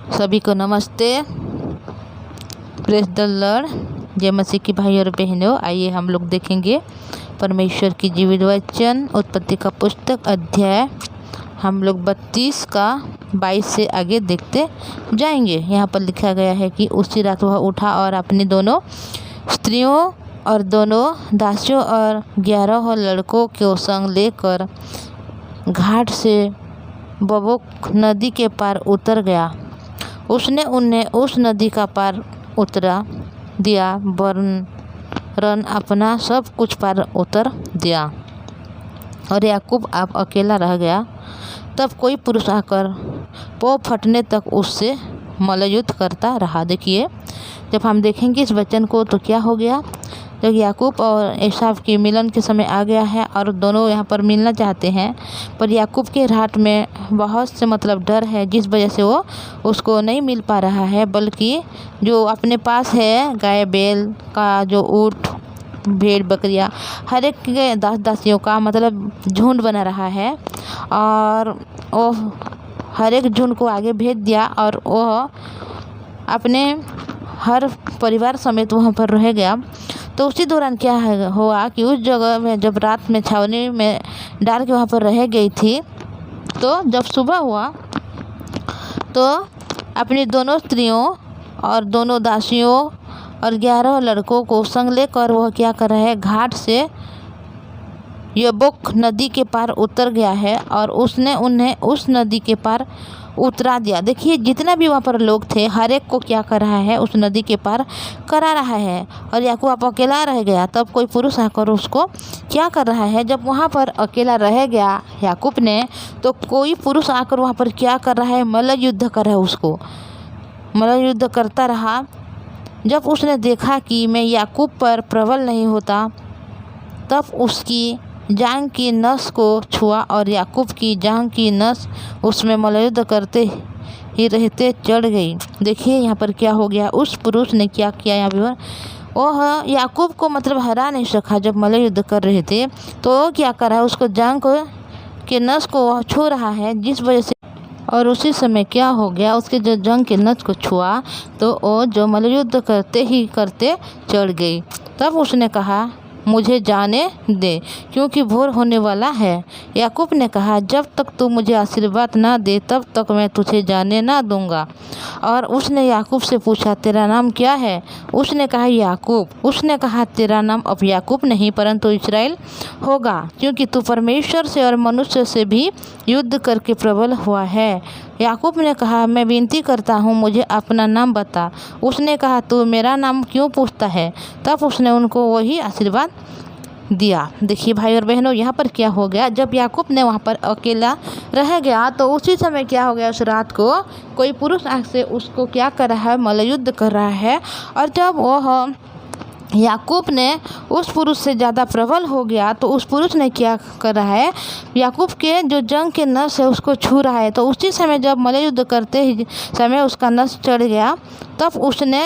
सभी को नमस्ते। Press the Lord. जय मसीह की भाई और बहनों, आइए हम लोग देखेंगे परमेश्वर की जीवित वचन उत्पत्ति का पुस्तक अध्याय हम लोग 32 का 22 से आगे देखते जाएंगे। यहाँ पर लिखा गया है कि उसी रात वह उठा और अपनी दोनों स्त्रियों और दोनों दासियों और 11 लड़कों को संग लेकर घाट से बबोक नदी के पार उतर गया। उसने उन्हें उस नदी का पार उतरा दिया, वरन अपना सब कुछ पार उतर दिया और याकूब आप अकेला रह गया। तब कोई पुरुष आकर पौ फटने तक उससे मल्लयुद्ध करता रहा। देखिए, जब हम देखेंगे इस वचन को तो क्या हो गया, जब याकूब और एसाव के मिलन के समय आ गया है और दोनों यहाँ पर मिलना चाहते हैं, पर याकूब के हार्ट में बहुत से डर है, जिस वजह से वो उसको नहीं मिल पा रहा है, बल्कि जो अपने पास है गाय बैल का, जो ऊँट भेड़ बकरियाँ, हर एक के दासियों का झुंड बना रहा है और वो हर एक झुंड को आगे भेज दिया और वह अपने हर परिवार समेत वहाँ पर रह गया। तो उसी दौरान क्या हुआ कि उस जगह में जब रात में छावनी में डाल के वहाँ पर रह गई थी, तो जब सुबह हुआ तो अपनी दोनों स्त्रियों और दोनों दासियों और 11 लड़कों को संग लेकर वह क्या कर रहा है, घाट से यब्बोक नदी के पार उतर गया है और उसने उन्हें उस नदी के पार उतरा दिया। देखिए, जितना भी वहाँ पर लोग थे हर एक को क्या कर रहा है, उस नदी के पार करा रहा है और याकूब आप अकेला रह गया। तब कोई पुरुष आकर उसको क्या कर रहा है, जब वहाँ पर अकेला रह गया याकूब ने, तो कोई पुरुष आकर वहाँ पर क्या कर रहा है, मल्लयुद्ध कर रहा है। उसको मल्लयुद्ध करता रहा। जब उसने देखा कि मैं याकूब पर प्रबल नहीं होता, तब उसकी जांघ की नस को छुआ और याकूब की जांघ की नस उसमें मल्लयुद्ध करते ही रहते चढ़ गई। देखिए, यहाँ पर क्या हो गया, उस पुरुष ने क्या किया, यहाँ पर वह याकूब को हरा नहीं सका। जब मल्लयुद्ध कर रहे थे तो क्या कर रहा है, उसको जांघ के नस को वह छू रहा है, जिस वजह से और उसी समय क्या हो गया, उसके जो जंग के नस को छुआ तो वो जो मल्लयुद्ध करते चढ़ गई। तब उसने कहा, मुझे जाने दे, क्योंकि भोर होने वाला है। याकूब ने कहा, जब तक तू मुझे आशीर्वाद ना दे तब तक मैं तुझे जाने ना दूंगा। और उसने याकूब से पूछा, तेरा नाम क्या है? उसने कहा, याकूब। उसने कहा, तेरा नाम अब याकूब नहीं परंतु इस्राएल होगा, क्योंकि तू परमेश्वर से और मनुष्य से भी युद्ध करके प्रबल हुआ है। याकूब ने कहा, मैं विनती करता हूँ, मुझे अपना नाम बता। उसने कहा, तू मेरा नाम क्यों पूछता है? तब उसने उनको वही आशीर्वाद दिया। देखिए भाई और बहनों, यहाँ पर क्या हो गया, जब याकूब ने वहाँ पर अकेला रह गया तो उसी समय क्या हो गया, उस रात को कोई पुरुष आग से उसको क्या कर रहा है, मल्लयुद्ध कर रहा है। और जब वह याकूब ने उस पुरुष से ज़्यादा प्रबल हो गया तो उस पुरुष ने क्या कर रहा है, याकूब के जो जंग के नस है उसको छू रहा है। तो उसी समय जब मल्लयुद्ध करते ही समय उसका नस चढ़ गया, तब उसने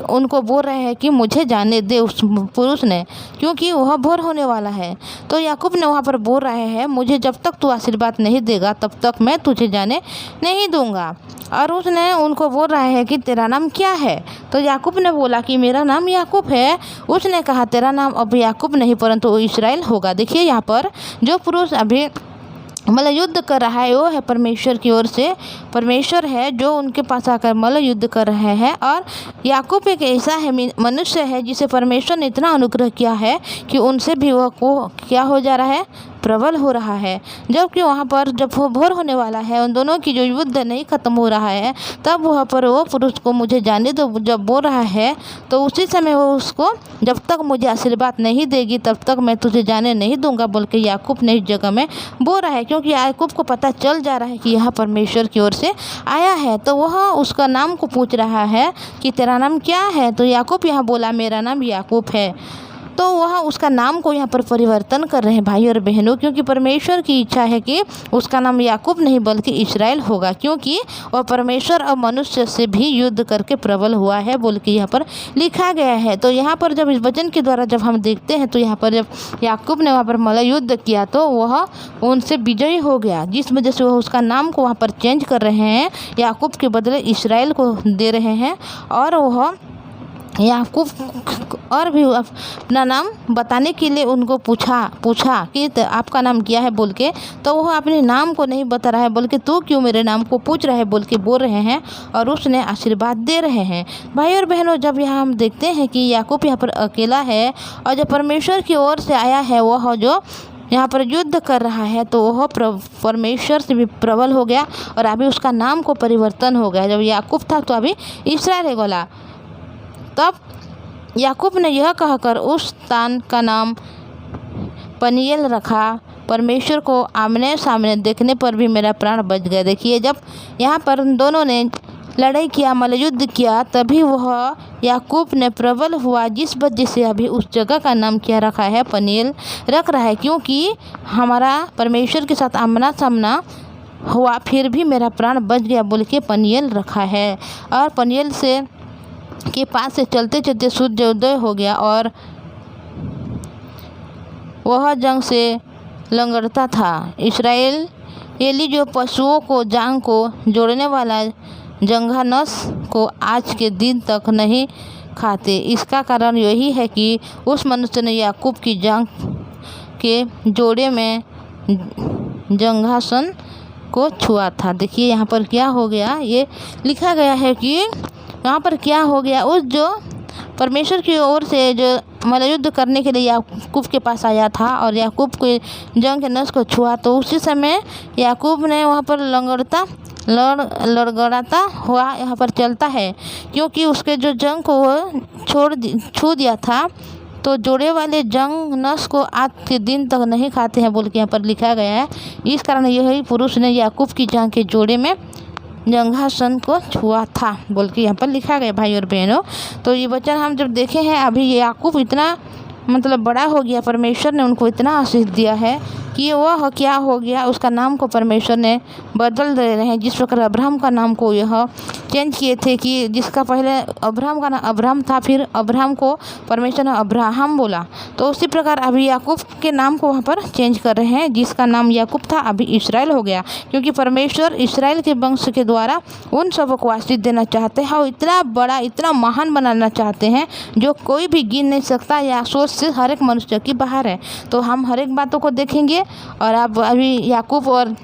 उनको बोल रहे हैं कि मुझे जाने दे, उस पुरुष ने, क्योंकि वह भोर होने वाला है। तो याकूब ने वहाँ पर बोल रहे हैं, मुझे जब तक तू आशीर्वाद नहीं देगा तब तक मैं तुझे जाने नहीं दूंगा। और उसने उनको बोल रहा है कि तेरा नाम क्या है? तो याकूब ने बोला कि मेरा नाम याकूब है। उसने कहा, तेरा नाम अब याकूब नहीं परंतु इस्राएल होगा। देखिए, यहाँ पर जो पुरुष अभी मल्लयुद्ध कर रहा है वो है परमेश्वर की ओर से। परमेश्वर है जो उनके पास आकर मल्लयुद्ध कर रहे हैं। और याकूब एक ऐसा है मनुष्य है जिसे परमेश्वर ने इतना अनुग्रह किया है कि उनसे भी वह को क्या हो जा रहा है, प्रबल हो रहा है। जबकि वहाँ पर जब वो भोर होने वाला है, उन दोनों की जो युद्ध नहीं खत्म हो रहा है, तब वहाँ पर वो पुरुष को मुझे जाने दो जब बोल रहा है, तो उसी समय वो उसको, जब तक मुझे आशीर्वाद नहीं देगी तब तक मैं तुझे जाने नहीं दूंगा, बोल के याकूब ने इस जगह में बोल रहा है। क्योंकि याकूब को पता चल जा रहा है कि यह परमेश्वर की ओर से आया है, तो वह उसका नाम को पूछ रहा है कि तेरा नाम क्या है? तो याकूब यहाँ बोला, मेरा नाम याकूब है। तो वह उसका नाम को यहाँ पर परिवर्तन कर रहे हैं भाई और बहनों, क्योंकि परमेश्वर की इच्छा है कि उसका नाम याकूब नहीं बल्कि इस्राएल होगा, क्योंकि वह परमेश्वर और मनुष्य से भी युद्ध करके प्रबल हुआ है बोल के यहाँ पर लिखा गया है। तो यहाँ पर जब इस वचन के द्वारा जब हम देखते हैं तो यहाँ पर जब याकूब ने वहाँ पर मल्ल युद्ध किया तो वह उनसे विजयी हो गया, जिस वजह से वह उसका नाम को वहाँ पर चेंज कर रहे हैं, याकूब के बदले इस्राएल को दे रहे हैं। और वह याकूब और भी अपना नाम बताने के लिए उनको पूछा कि आपका नाम क्या है बोल के, तो वह अपने नाम को नहीं बता रहा है, बल्कि तू क्यों मेरे नाम को पूछ रहा है बोल के बोल रहे हैं और उसने आशीर्वाद दे रहे हैं। भाई और बहनों, जब यहाँ हम देखते हैं कि याकूब यहाँ पर अकेला है और जब परमेश्वर की ओर से आया है वह जो यहाँ पर युद्ध कर रहा है, तो वह परमेश्वर से भी प्रबल हो गया और अभी उसका नाम को परिवर्तन हो गया। जब याकूब था तो अभी इस्राएल बोला। तब याकूब ने यह कहकर उस स्थान का नाम पनीएल रखा, परमेश्वर को आमने सामने देखने पर भी मेरा प्राण बच गया। देखिए, जब यहाँ पर उन दोनों ने लड़ाई किया, मल्ल युद्ध किया, तभी वह याकूब ने प्रबल हुआ, जिस वजह से अभी उस जगह का नाम क्या रखा है, पनीएल रख रहा है, क्योंकि हमारा परमेश्वर के साथ आमना सामना हुआ फिर भी मेरा प्राण बच गया बोल के पनीएल रखा है। और पनीएल से के पास से चलते चलते सूर्योदय हो गया और वह जंग से लंगड़ता था। इस्राएली जो पशुओं को जांग को जोड़ने वाला जंघा नस को आज के दिन तक नहीं खाते। इसका कारण यही है कि उस मनुष्य ने याकूब की जांग के जोड़े में जंघासन को छुआ था। देखिए यहाँ पर क्या हो गया, ये लिखा गया है कि यहाँ पर क्या हो गया, उस जो परमेश्वर की ओर से जो मल्ल युद्ध करने के लिए याकूब के पास आया था और याकूब को जंग के नस को छुआ, तो उसी समय याकूब ने वहाँ पर लड़गड़ाता हुआ यहाँ पर चलता है, क्योंकि उसके जो जंग को वो छू दिया था। तो जोड़े वाले जंग नस को आज के दिन तक नहीं खाते हैं बोल के यहाँ पर लिखा गया है। इस कारण यही पुरुष ने याकूब की जांग के जोड़े में जंघासन को छुआ था बोल के यहाँ पर लिखा गया। भाई और बहनों, तो ये वचन हम जब देखे हैं, अभी याकूब इतना बड़ा हो गया, परमेश्वर ने उनको इतना आशीष दिया है कि वह क्या हो गया, उसका नाम को परमेश्वर ने बदल दे रहे हैं। जिस प्रकार अब्राहम का नाम को यह चेंज किए थे कि जिसका पहले अब्राहम का नाम अब्राहम था, फिर अब्राहम को परमेश्वर ने अब्राहम बोला, तो उसी प्रकार अभी याकूब के नाम को वहाँ पर चेंज कर रहे हैं। जिसका नाम याकूब था अभी इस्राएल हो गया, क्योंकि परमेश्वर इस्राएल के वंश के द्वारा उन सबको को आशीष देना चाहते हैं और इतना बड़ा, इतना महान बनाना चाहते हैं जो कोई भी गिन नहीं सकता या सोच से हर एक मनुष्य की बाहर है। तो हम हर एक बातों को देखेंगे और अब अभी याकूब और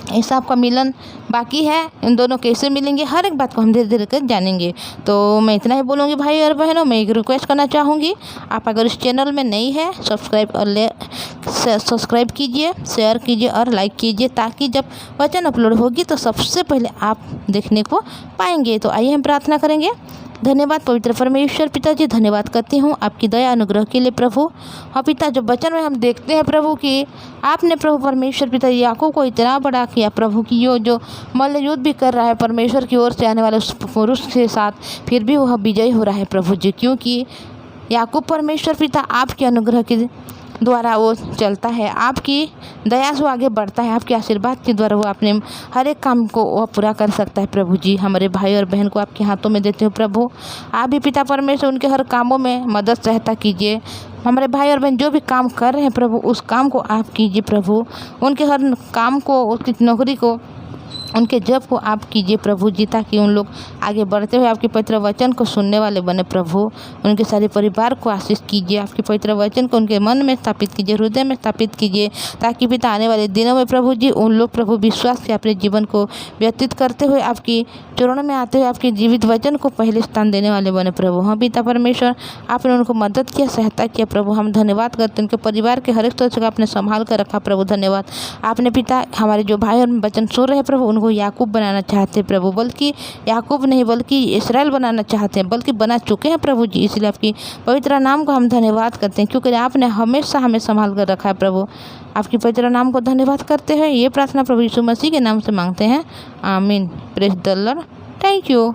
एसाव का मिलन बाकी है, इन दोनों कैसे मिलेंगे, हर एक बात को हम धीरे धीरे कर जानेंगे। तो मैं इतना ही बोलूँगी भाई और बहनों। मैं एक रिक्वेस्ट करना चाहूँगी, आप अगर इस चैनल में नई है सब्सक्राइब कीजिए, शेयर कीजिए और लाइक कीजिए, ताकि जब वचन अपलोड होगी तो सबसे पहले आप देखने को पाएंगे। तो आइए हम प्रार्थना करेंगे। धन्यवाद पवित्र परमेश्वर पिताजी, धन्यवाद करती हूँ आपकी दया अनुग्रह के लिए प्रभु। हाँ पिता, जब वचन में हम देखते हैं प्रभु कि आपने प्रभु परमेश्वर पिता याकूब को इतना बड़ा किया प्रभु कि जो मल्ल युद्ध भी कर रहा है परमेश्वर की ओर से आने वाले उस पुरुष के साथ, फिर भी वह विजयी हो रहा है प्रभु जी, क्योंकि याकूब परमेश्वर पिता आपके अनुग्रह के द्वारा वो चलता है, आपकी दया से वो आगे बढ़ता है, आपके आशीर्वाद के द्वारा वो अपने हर एक काम को वो पूरा कर सकता है प्रभु जी। हमारे भाई और बहन को आपके हाथों में देते हो प्रभु। आप भी पिता परमेश्वर उनके हर कामों में मदद सहायता कीजिए। हमारे भाई और बहन जो भी काम कर रहे हैं प्रभु, उस काम को आप कीजिए प्रभु। उनके हर काम को, उसकी नौकरी को, उनके जप को आप कीजिए प्रभु जी, ताकि उन लोग आगे बढ़ते हुए आपके पवित्र वचन को सुनने वाले बने प्रभु। उनके सारे परिवार को आशीष कीजिए, आपके पवित्र वचन को उनके मन में स्थापित कीजिए, हृदय में स्थापित कीजिए, ताकि पिता आने वाले दिनों में प्रभु जी उन लोग प्रभु विश्वास से अपने जीवन को व्यतीत करते हुए आपकी चरणों में आते हुए आपके जीवित वचन को पहले स्थान देने वाले बने प्रभु। हाँ पिता परमेश्वर, आपने उनको मदद किया, सहायता किया प्रभु। हम धन्यवाद करते हैं, उनके परिवार के हर एक सदस्य को आपने संभाल कर रखा प्रभु। धन्यवाद। आपने पिता हमारे जो भाई और वचन सुन रहे हैं प्रभु, उनको याकूब बनाना चाहते हैं प्रभु, बल्कि याकूब नहीं बल्कि इस्राएल बनाना चाहते हैं, बल्कि बना चुके हैं प्रभु जी। इसलिए आपकी पवित्र नाम को हम धन्यवाद करते हैं, क्योंकि आपने हमेशा हमें संभाल कर रखा है प्रभु। आपकी पवित्र नाम को धन्यवाद करते हैं। ये प्रार्थना प्रभु यीशु मसीह के नाम से मांगते हैं, आमीन। Praise the Lord. Thank you.